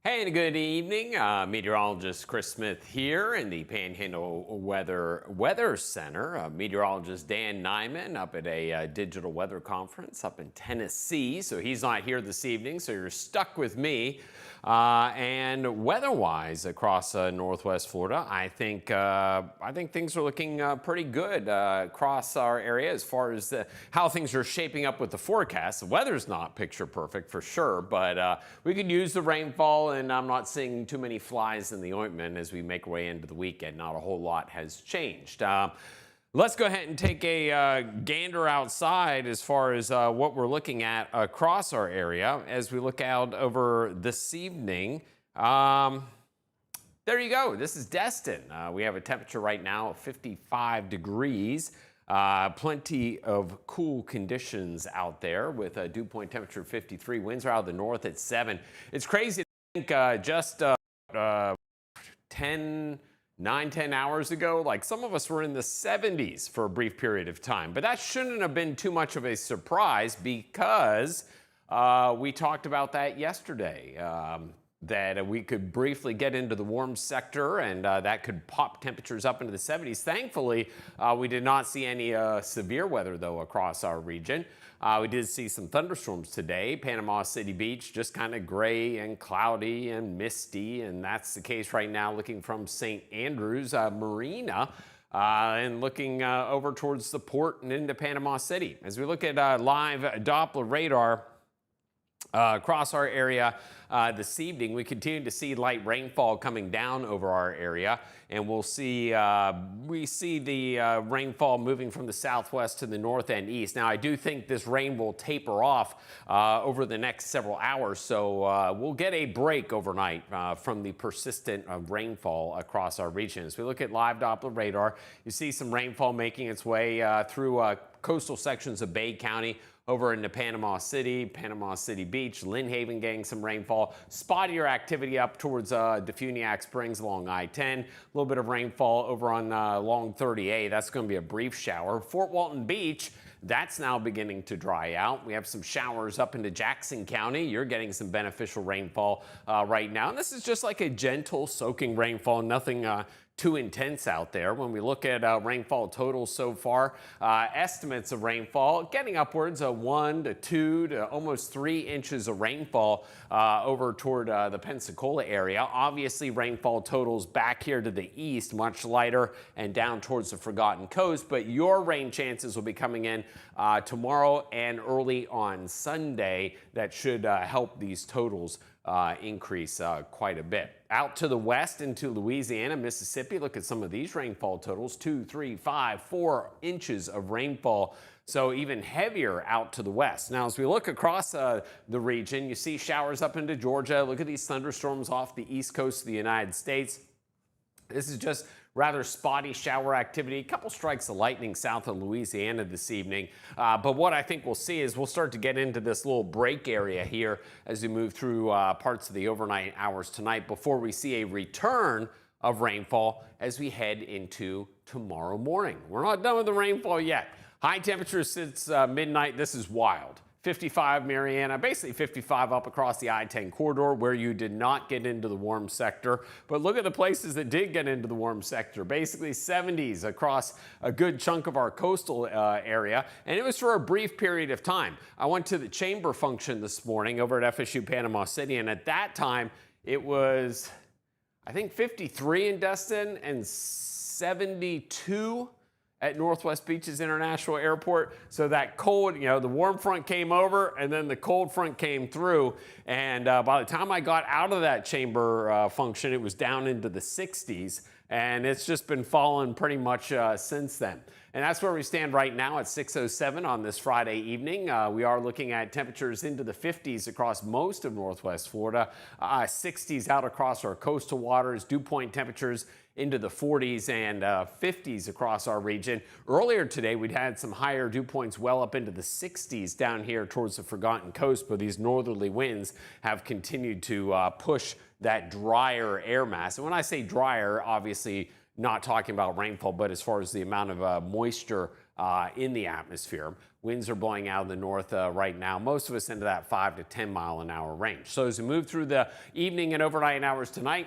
Hey, and good evening. Meteorologist Chris Smith here in the Panhandle Weather Center. Meteorologist Dan Nyman up at a digital weather conference up in Tennessee. So he's not here this evening, so you're stuck with me. And weather-wise across Northwest Florida, I think things are looking pretty good across our area as far as how things are shaping up with the forecast. The weather's not picture perfect for sure, but we could use the rainfall, and I'm not seeing too many flies in the ointment as we make our way into the weekend. Not a whole lot has changed. Let's go ahead and take a gander outside as far as what we're looking at across our area as we look out over this evening. There you go. This is Destin. We have a temperature right now of 55 degrees. Plenty of cool conditions out there with a dew point temperature of 53. Winds are out of the north at 7. It's crazy to think just 9-10 hours ago, like some of us were in the 70s for a brief period of time. But that shouldn't have been too much of a surprise because we talked about that yesterday, that we could briefly get into the warm sector and that could pop temperatures up into the 70s. Thankfully, we did not see any severe weather, though, across our region. We did see some thunderstorms today. Panama City Beach, just kind of gray and cloudy and misty, and that's the case right now looking from St. Andrews Marina and looking over towards the port and into Panama City. As we look at live Doppler radar across our area this evening, we continue to see light rainfall coming down over our area, and we see the rainfall moving from the southwest to the north and east. Now, I do think this rain will taper off over the next several hours, so we'll get a break overnight from the persistent rainfall across our region. As we look at live Doppler radar, you see some rainfall making its way through coastal sections of Bay County over into Panama City Beach, Lynn Haven getting some rainfall. Spottier activity up towards Defuniak Springs along I-10. A little bit of rainfall over on along 30A. That's going to be a brief shower. Fort Walton Beach, that's now beginning to dry out. We have some showers up into Jackson County. You're getting some beneficial rainfall right now. And this is just like a gentle soaking rainfall, nothing too intense out there. When we look at rainfall totals so far, estimates of rainfall getting upwards of 1 to 2 to almost 3 inches of rainfall over toward the Pensacola area. Obviously, rainfall totals back here to the east much lighter and down towards the Forgotten Coast, but your rain chances will be coming in tomorrow and early on Sunday. That should help these totals increase quite a bit. Out to the west into Louisiana, Mississippi, look at some of these rainfall totals, 2, 3, 5, 4 inches of rainfall. So even heavier out to the west. Now, as we look across the region, you see showers up into Georgia. Look at these thunderstorms off the east coast of the United States. This is just rather spotty shower activity. A couple strikes of lightning south of Louisiana this evening. But what I think we'll see is we'll start to get into this little break area here as we move through parts of the overnight hours tonight before we see a return of rainfall as we head into tomorrow morning. We're not done with the rainfall yet. High temperatures since midnight. This is wild. 55 Mariana, basically 55 up across the I-10 corridor where you did not get into the warm sector. But look at the places that did get into the warm sector. Basically 70s across a good chunk of our coastal area. And it was for a brief period of time. I went to the chamber function this morning over at FSU Panama City, and at that time it was, I think, 53 in Destin and 72 at Northwest Beaches International Airport. So that cold, the warm front came over and then the cold front came through. And by the time I got out of that chamber function, it was down into the 60s. And it's just been falling pretty much since then. And that's where we stand right now at 6:07 on this Friday evening. We are looking at temperatures into the 50s across most of Northwest Florida, 60s out across our coastal waters, dew point temperatures into the 40s and 50s across our region. Earlier today, we'd had some higher dew points well up into the 60s down here towards the Forgotten Coast, but these northerly winds have continued to push that drier air mass. And when I say drier, obviously not talking about rainfall, but as far as the amount of moisture in the atmosphere. Winds are blowing out of the north right now, most of us into that 5 to 10 mile an hour range. So as we move through the evening and overnight hours tonight,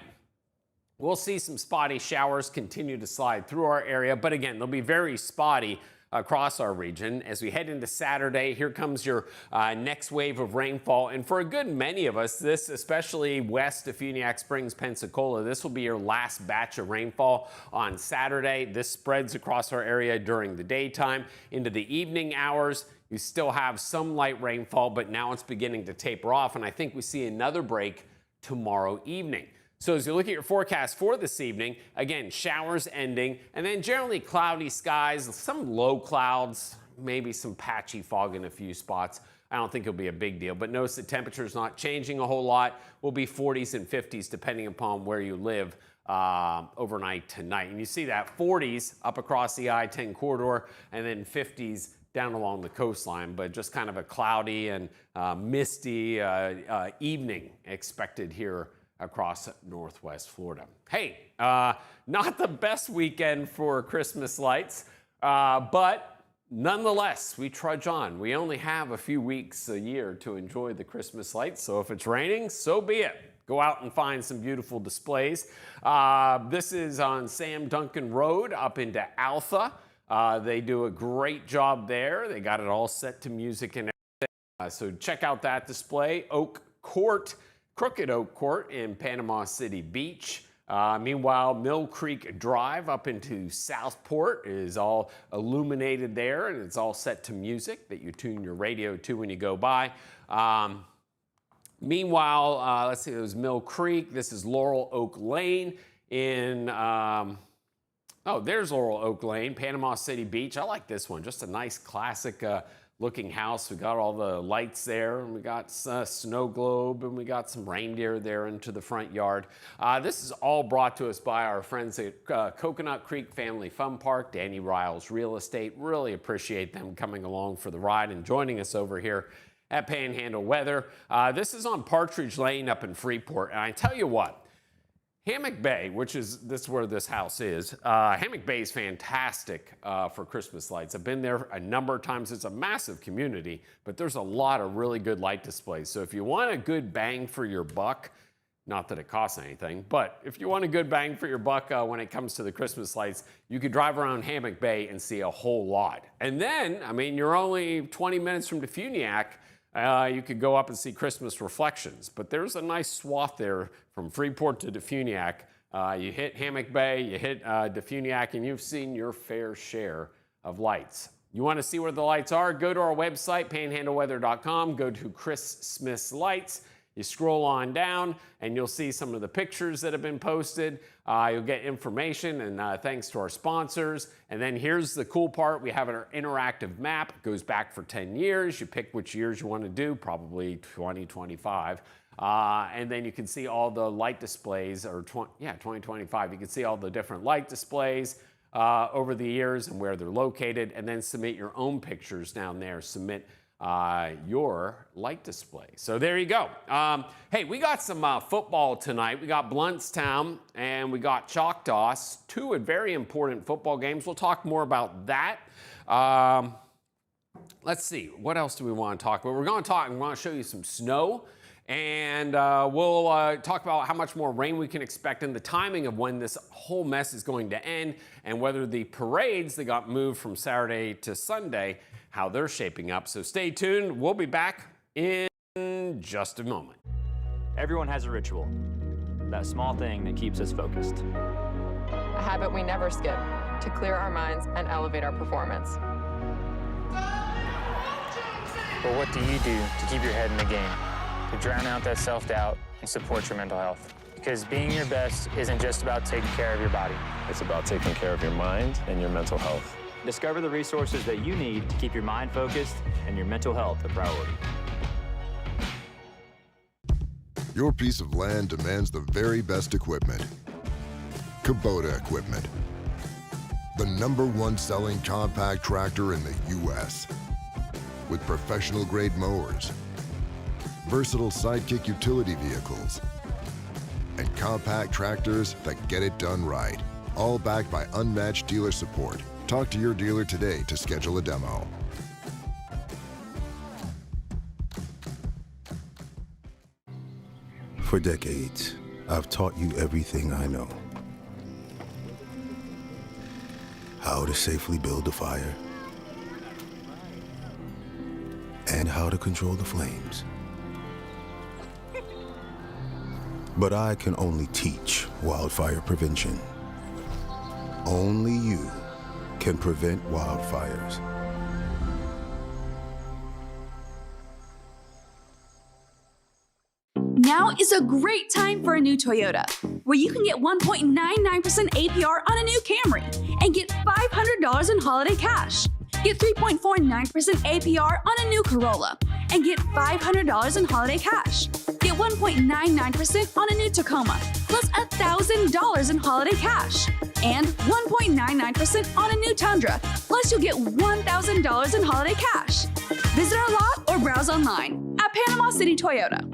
we'll see some spotty showers continue to slide through our area, but again, they'll be very spotty across our region. As we head into Saturday, here comes your next wave of rainfall. And for a good many of us, this, especially west of Funiac Springs, Pensacola, this will be your last batch of rainfall on Saturday. This spreads across our area during the daytime. Into the evening hours, you still have some light rainfall, but now it's beginning to taper off. And I think we see another break tomorrow evening. So as you look at your forecast for this evening, again, showers ending, and then generally cloudy skies, some low clouds, maybe some patchy fog in a few spots. I don't think it'll be a big deal, but notice the temperature's not changing a whole lot. Will be 40s and 50s depending upon where you live overnight tonight. And you see that 40s up across the I-10 corridor and then 50s down along the coastline, but just kind of a cloudy and misty evening expected here across Northwest Florida. Hey, not the best weekend for Christmas lights, but nonetheless, we trudge on. We only have a few weeks a year to enjoy the Christmas lights, so if it's raining, so be it. Go out and find some beautiful displays. This is on Sam Duncan Road up into Alpha. They do a great job there. They got it all set to music and everything. So check out that display. Crooked Oak Court in Panama City Beach. Meanwhile, Mill Creek Drive up into Southport is all illuminated there, and it's all set to music that you tune your radio to when you go by. Meanwhile, let's see, it was Mill Creek. This is Laurel Oak Lane in, there's Laurel Oak Lane, Panama City Beach. I like this one, just a nice classic looking house. We got all the lights there, and we got snow globe, and we got some reindeer there into the front yard. This is all brought to us by our friends at Coconut Creek Family Fun Park, Danny Riles Real Estate. Really appreciate them coming along for the ride and joining us over here at Panhandle Weather. This is on Partridge Lane up in Freeport, and I tell you what, Hammock Bay, which is where this house is, Hammock Bay is fantastic for Christmas lights. I've been there a number of times. It's a massive community, but there's a lot of really good light displays. So if you want a good bang for your buck, not that it costs anything, but if you want a good bang for your buck when it comes to the Christmas lights, you could drive around Hammock Bay and see a whole lot. And then, I mean, you're only 20 minutes from Defuniak. You could go up and see Christmas reflections, but there's a nice swath there from Freeport to Defuniak. You hit Hammock Bay, you hit Defuniak, and you've seen your fair share of lights. You want to see where the lights are? Go to our website, panhandleweather.com, go to Chris Smith's Lights. You scroll on down and you'll see some of the pictures that have been posted. You'll get information, and thanks to our sponsors. And then here's the cool part. We have an interactive map. It goes back for 10 years. You pick which years you want to do, probably 2025. And then you can see all the light displays, or 2025. You can see all the different light displays over the years and where they're located, and then submit your own pictures down there. Submit your light display. So there you go. Hey, we got some football tonight. We got Bluntstown and we got Choctaws, two very important football games. We'll talk more about that. Let's see, what else do we want to talk about? We want to show you some snow, and we'll talk about how much more rain we can expect and the timing of when this whole mess is going to end, and whether the parades that got moved from Saturday to Sunday, how they're shaping up. So stay tuned. We'll be back in just a moment. Everyone has a ritual, that small thing that keeps us focused. A habit we never skip to clear our minds and elevate our performance. But what do you do to keep your head in the game, to drown out that self-doubt and support your mental health? Because being your best isn't just about taking care of your body. It's about taking care of your mind and your mental health. Discover the resources that you need to keep your mind focused and your mental health a priority. Your piece of land demands the very best equipment. Kubota equipment. The #1 selling compact tractor in the U.S. with professional-grade mowers, versatile sidekick utility vehicles, and compact tractors that get it done right. All backed by unmatched dealer support. Talk to your dealer today to schedule a demo. For decades, I've taught you everything I know. How to safely build a fire, and how to control the flames. But I can only teach wildfire prevention. Only you can prevent wildfires. Now is a great time for a new Toyota, where you can get 1.99% APR on a new Camry and get $500 in holiday cash. Get 3.49% APR on a new Corolla and get $500 in holiday cash. Get 1.99% on a new Tacoma, plus $1,000 in holiday cash. And 1.99% on a new Tundra, plus you'll get $1,000 in holiday cash. Visit our lot or browse online at Panama City Toyota.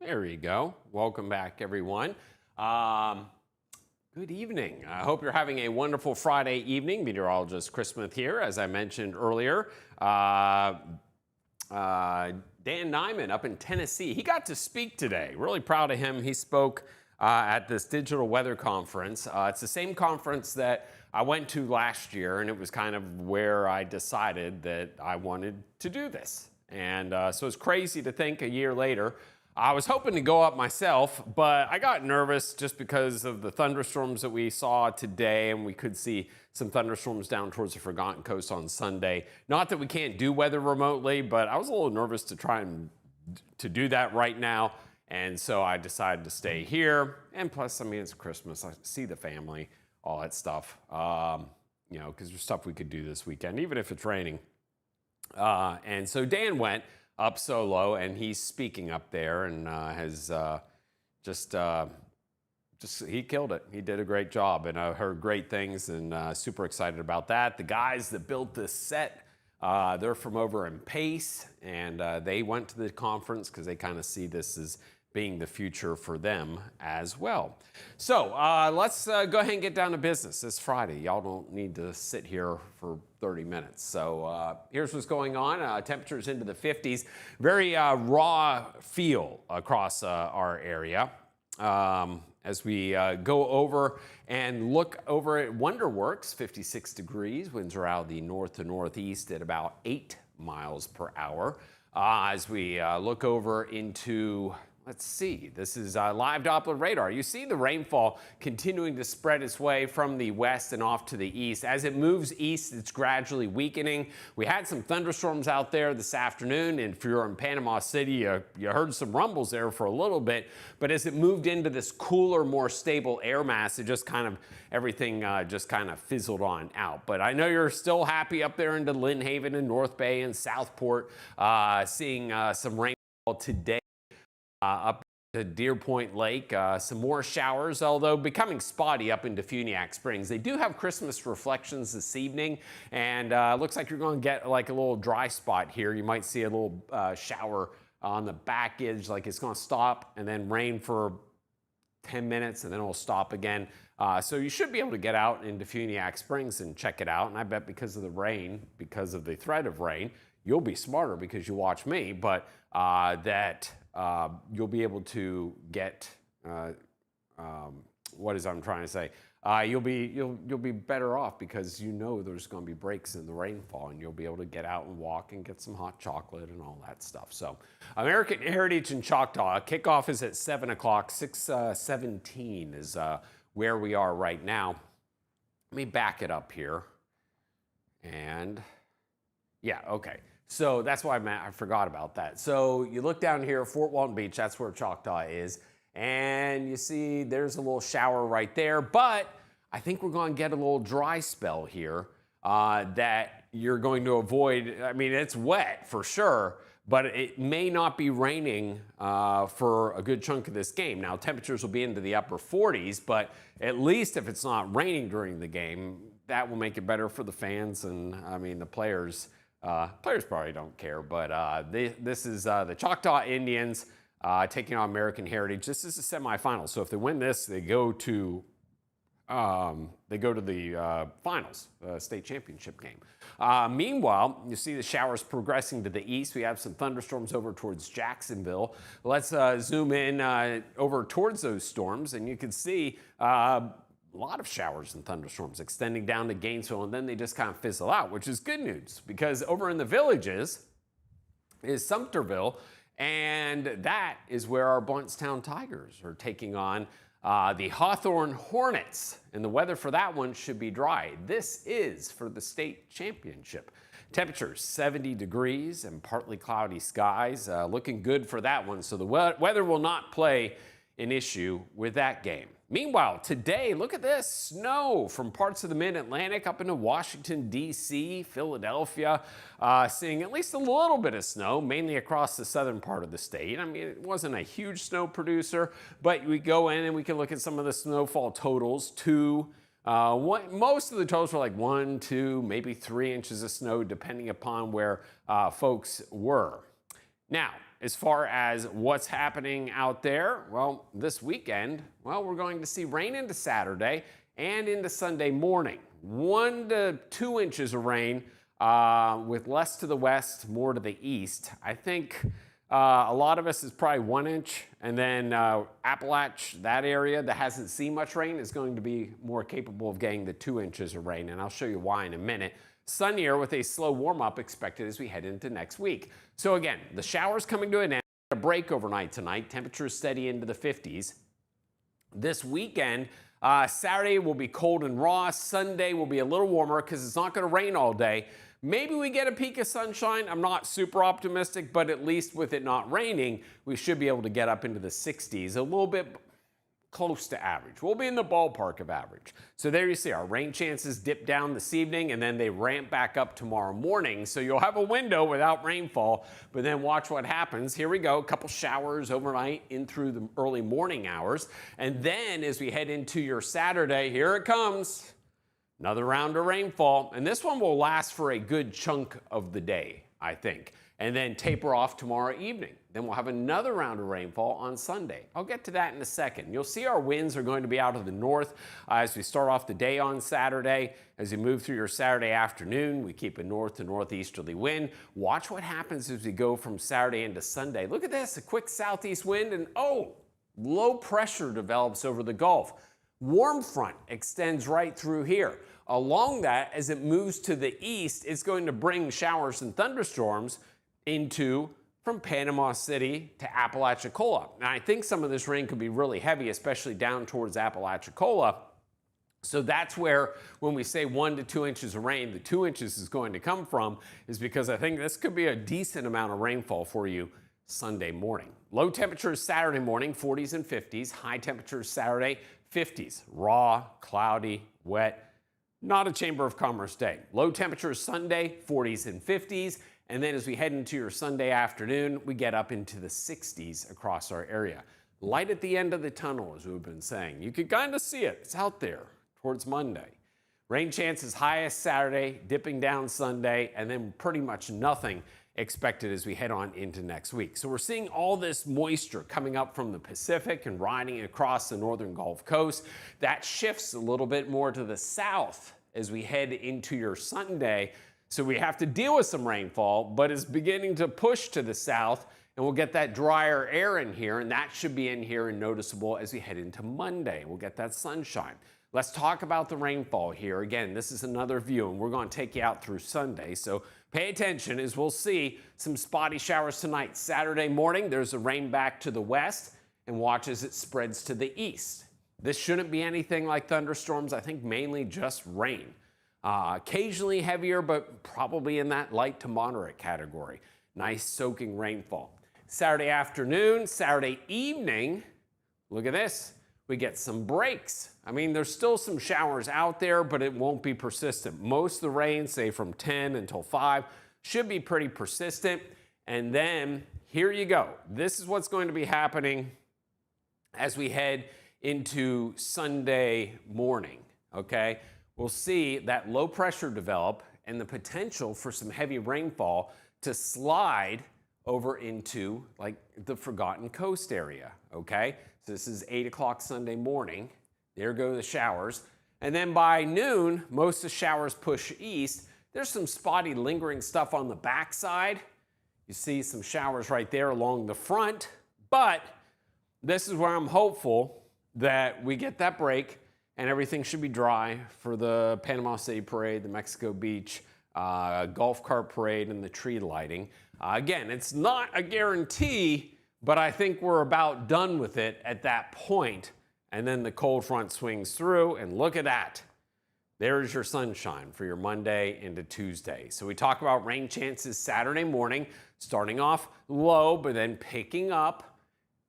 There you go. Welcome back, everyone. Good evening. I hope you're having a wonderful Friday evening. Meteorologist Chris Smith here. As I mentioned earlier, Dan Nyman up in Tennessee, he got to speak today. Really proud of him. He spoke at this digital weather conference. It's the same conference that I went to last year, and it was kind of where I decided that I wanted to do this. And so it's crazy to think a year later, I was hoping to go up myself, but I got nervous just because of the thunderstorms that we saw today, and we could see some thunderstorms down towards the Forgotten Coast on Sunday. Not that we can't do weather remotely, but I was a little nervous to try and to do that right now, and so I decided to stay here. And plus, I mean, it's Christmas. I see the family, all that stuff, you know, because there's stuff we could do this weekend, even if it's raining. And so Dan went up solo, and he's speaking up there, and has he killed it. He did a great job, and I heard great things, and super excited about that. The guys that built this set, they're from over in Pace, and they went to the conference because they kind of see this as being the future for them as well. So let's go ahead and get down to business. It's Friday. Y'all don't need to sit here for 30 minutes. So here's what's going on. Temperatures into the 50s. Very raw feel across our area. As we go over and look over at WonderWorks, 56 degrees. Winds are out of the north to northeast at about 8 miles per hour. As we look over into, let's see, this is live Doppler radar. You see the rainfall continuing to spread its way from the west and off to the east. As it moves east, it's gradually weakening. We had some thunderstorms out there this afternoon, and if you're in Panama City, you heard some rumbles there for a little bit. But as it moved into this cooler, more stable air mass, it just kind of, everything just kind of fizzled on out. But I know you're still happy up there into Lynn Haven and North Bay and Southport, seeing some rainfall today. Up to Deer Point Lake. Some more showers, although becoming spotty up into Funiac Springs. They do have Christmas reflections this evening, and looks like you're going to get like a little dry spot here. You might see a little shower on the back edge, like it's going to stop and then rain for 10 minutes and then it'll stop again. So you should be able to get out into Funiac Springs and check it out. And I bet because of the rain, because of the threat of rain, you'll be smarter because you watch me, but you'll be able to get, what is I'm trying to say? You'll be better off because you know there's going to be breaks in the rainfall, and you'll be able to get out and walk and get some hot chocolate and all that stuff. So American Heritage in Choctaw, kickoff is at 7 o'clock. 6:17 is where we are right now. Let me back it up here. And yeah, okay. So that's why I forgot about that. So you look down here, Fort Walton Beach, that's where Choctaw is. And you see there's a little shower right there, but I think we're going to get a little dry spell here that you're going to avoid. I mean, it's wet for sure, but it may not be raining for a good chunk of this game. Now, temperatures will be into the upper 40s, but at least if it's not raining during the game, that will make it better for the fans and, I mean, the players. Players probably don't care, but this is the Choctaw Indians taking on American Heritage. This is the semifinals, so if they win this, they go to the finals, state championship game. Meanwhile, you see the showers progressing to the east. We have some thunderstorms over towards Jacksonville. Let's zoom in over towards those storms, and you can see a lot of showers and thunderstorms extending down to Gainesville, and then they just kind of fizzle out, which is good news because over in the villages is Sumterville, and that is where our Blountstown Tigers are taking on the Hawthorne Hornets, and the weather for that one should be dry. This is for the state championship. Temperatures 70 degrees and partly cloudy skies, looking good for that one, so the weather will not play an issue with that game. Meanwhile, today, look at this, snow from parts of the mid-Atlantic up into Washington, D.C., Philadelphia, seeing at least a little bit of snow, mainly across the southern part of the state. I mean, it wasn't a huge snow producer, but we go in and we can look at some of the snowfall totals. Most of the totals were like 1, 2, maybe 3 inches of snow, depending upon where folks were. Now, as far as what's happening out there, well, this weekend, well, we're going to see rain into Saturday and into Sunday morning. 1 to 2 inches of rain with less to the west, more to the east. I think a lot of us is probably 1 inch, and then Appalachia, that area that hasn't seen much rain, is going to be more capable of getting the 2 inches of rain, and I'll show you why in a minute. Sunnier with a slow warm-up expected as we head into next week. So again, the showers coming to an end, a break overnight tonight, temperatures steady into the 50s. This weekend, Saturday will be cold and raw. Sunday will be a little warmer because it's not going to rain all day. Maybe we get a peak of sunshine. I'm not super optimistic, but at least with it not raining, we should be able to get up into the 60s, a little bit close to average. We'll be in the ballpark of average. So there you see our rain chances dip down this evening and then they ramp back up tomorrow morning. So you'll have a window without rainfall, but then watch what happens. Here we go, a couple showers overnight in through the early morning hours. And then as we head into your Saturday, here it comes. Another round of rainfall. And this one will last for a good chunk of the day, I think. And then taper off tomorrow evening. Then we'll have another round of rainfall on Sunday. I'll get to that in a second. You'll see our winds are going to be out of the north as we start off the day on Saturday. As you move through your Saturday afternoon, we keep a north to northeasterly wind. Watch what happens as we go from Saturday into Sunday. Look at this, a quick southeast wind, and low pressure develops over the Gulf. Warm front extends right through here. Along that, as it moves to the east, it's going to bring showers and thunderstorms from Panama City to Apalachicola. Now, I think some of this rain could be really heavy, especially down towards Apalachicola. So that's where, when we say 1 to 2 inches of rain, the 2 inches is going to come from, is because I think this could be a decent amount of rainfall for you Sunday morning. Low temperatures Saturday morning, 40s and 50s. High temperatures Saturday, 50s. Raw, cloudy, wet. Not a Chamber of Commerce day. Low temperatures Sunday, 40s and 50s. And then as we head into your Sunday afternoon, we get up into the 60s across our area. light at the end of the tunnel, as we've been saying. You could kind of see it. It's out there towards Monday. Rain chances highest Saturday, dipping down Sunday, and then pretty much nothing expected as we head on into next week. So we're seeing all this moisture coming up from the Pacific and riding across the northern Gulf Coast. That shifts a little bit more to the south as we head into your Sunday. So we have to deal with some rainfall, but it's beginning to push to the south, and we'll get that drier air in here, and that should be in here and noticeable as we head into Monday. We'll get that sunshine. Let's talk about the rainfall here. Again, this is another view, and we're going to take you out through Sunday. So pay attention as we'll see some spotty showers tonight. Saturday morning, there's a rain back to the west, and watch as it spreads to the east. This shouldn't be anything like thunderstorms. I think mainly just rain. Occasionally heavier, but probably in that light to moderate category. Nice soaking rainfall. Saturday afternoon, Saturday evening, look at this. We get some breaks. I mean, there's still some showers out there, but it won't be persistent. Most of the rain, say from 10 until 5, should be pretty persistent. And then here you go. This is what's going to be happening as we head into Sunday morning, okay? We'll see that low pressure develop and the potential for some heavy rainfall to slide over into like the Forgotten Coast area, okay? So this is 8 o'clock Sunday morning. There go the showers. And then by noon, most of the showers push east. There's some spotty lingering stuff on the backside. You see some showers right there along the front, but this is where I'm hopeful that we get that break and everything should be dry for the Panama City Parade, the Mexico Beach golf cart parade, and the tree lighting. Again, it's not a guarantee, but I think we're about done with it at that point. And then the cold front swings through, and look at that. There's your sunshine for your Monday into Tuesday. So we talk about rain chances Saturday morning, starting off low, but then picking up,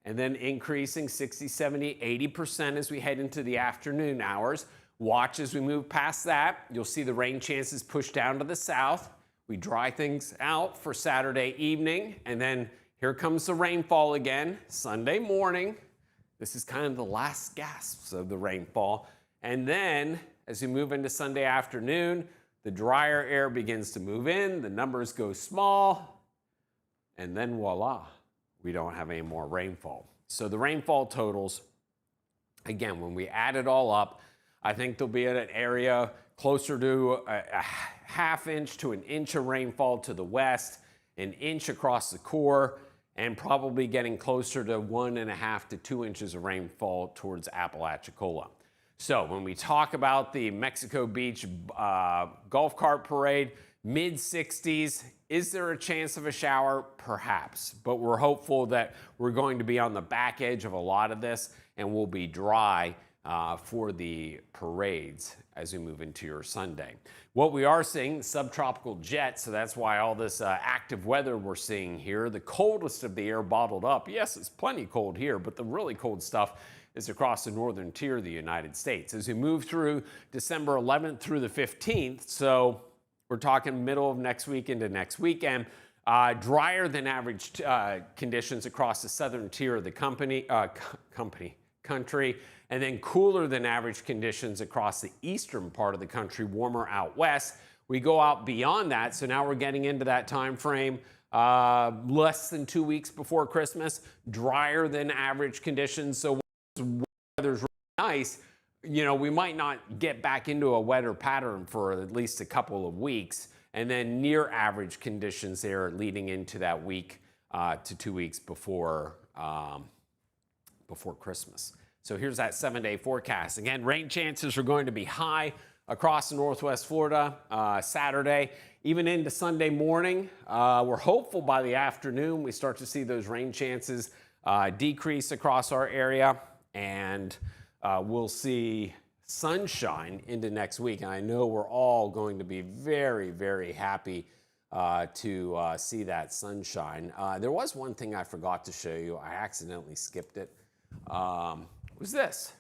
and then increasing 60, 70, 80% as we head into the afternoon hours. Watch as we move past that. You'll see the rain chances push down to the south. We dry things out for Saturday evening, and then here comes the rainfall again, Sunday morning. This is kind of the last gasps of the rainfall. And then as we move into Sunday afternoon, the drier air begins to move in, the numbers go small, and then voila, we don't have any more rainfall. So the rainfall totals, again, when we add it all up, I think there'll be at an area closer to a half inch to an inch of rainfall to the west, an inch across the core, and probably getting closer to 1.5 to 2 inches of rainfall towards Apalachicola. So when we talk about the Mexico Beach golf cart parade, mid-60s, is there a chance of a shower? Perhaps, but we're hopeful that we're going to be on the back edge of a lot of this and we'll be dry for the parades as we move into your Sunday. What we are seeing, subtropical jet, so that's why all this active weather we're seeing here. The coldest of the air bottled up. Yes, it's plenty cold here, but the really cold stuff is across the northern tier of the United States. As we move through December 11th through the 15th, so we're talking middle of next week into next weekend, drier than average conditions across the southern tier of the country, and then cooler than average conditions across the eastern part of the country, warmer out west. We go out beyond that, so now we're getting into that time frame less than 2 weeks before Christmas, drier than average conditions. So when weather's really nice, you know, we might not get back into a wetter pattern for at least a couple of weeks, and then near average conditions there leading into that week to 2 weeks before Christmas. So here's that 7-day forecast. Again, rain chances are going to be high across northwest Florida Saturday, even into Sunday morning. We're hopeful by the afternoon we start to see those rain chances decrease across our area, and we'll see sunshine into next week. And I know we're all going to be very, very happy to see that sunshine. There was one thing I forgot to show you. I accidentally skipped it. Was this.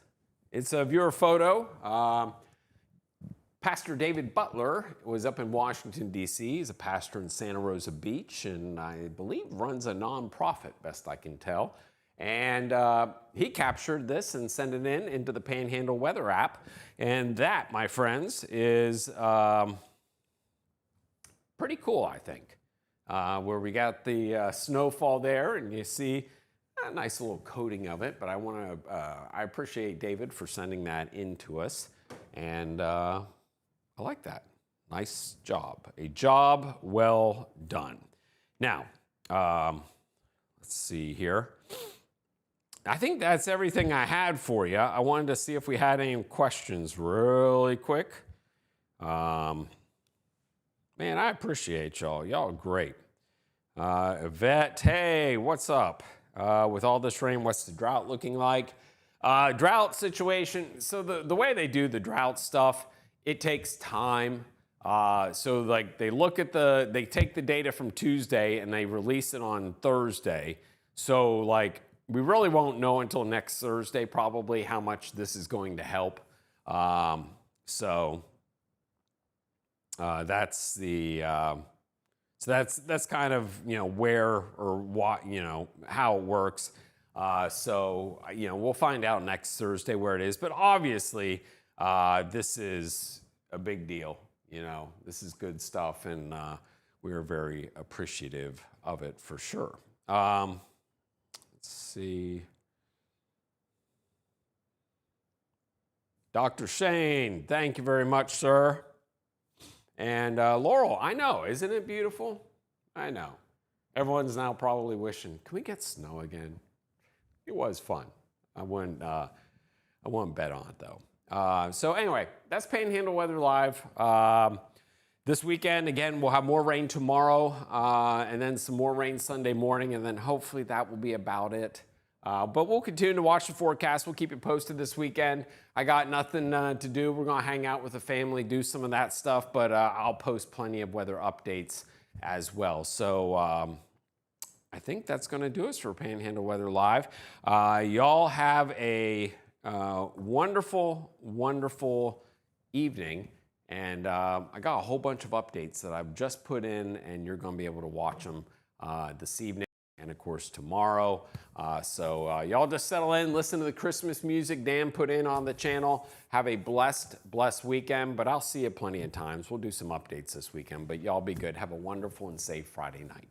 It's a viewer photo. Pastor David Butler was up in Washington, D.C. He's a pastor in Santa Rosa Beach, and I believe runs a nonprofit, best I can tell. And he captured this and sent it into the Panhandle weather app. And that, my friends, is pretty cool, I think. Where we got the snowfall there, and you see a nice little coating of it. But I appreciate David for sending that in to us. And I like that. Nice job. A job well done. Now, let's see here. I think that's everything I had for you. I wanted to see if we had any questions really quick. Man, I appreciate y'all. Y'all are great. Yvette, hey, what's up? With all this rain, what's the drought looking like? Drought situation, so the way they do the drought stuff, it takes time. So like they take the data from Tuesday and they release it on Thursday. So like we really won't know until next Thursday probably how much this is going to help. So that's kind of, where or what, how it works. So we'll find out next Thursday where it is. But obviously, this is a big deal. This is good stuff, and we are very appreciative of it for sure. Let's see. Dr. Shane, thank you very much, sir. And Laurel, I know, isn't it beautiful? I know. Everyone's now probably wishing, can we get snow again? It was fun. I wouldn't bet on it though. So anyway, that's Panhandle Weather Live. This weekend, again, we'll have more rain tomorrow, and then some more rain Sunday morning, and then hopefully that will be about it. But we'll continue to watch the forecast. We'll keep you posted this weekend. I got nothing to do. We're going to hang out with the family, do some of that stuff, but I'll post plenty of weather updates as well. So I think that's going to do us for Panhandle Weather Live. Y'all have a wonderful, wonderful evening. And I got a whole bunch of updates that I've just put in, and you're going to be able to watch them this evening and, of course, tomorrow. So y'all just settle in, listen to the Christmas music Dan put in on the channel. Have a blessed weekend, but I'll see you plenty of times. We'll do some updates this weekend, but y'all be good. Have a wonderful and safe Friday night.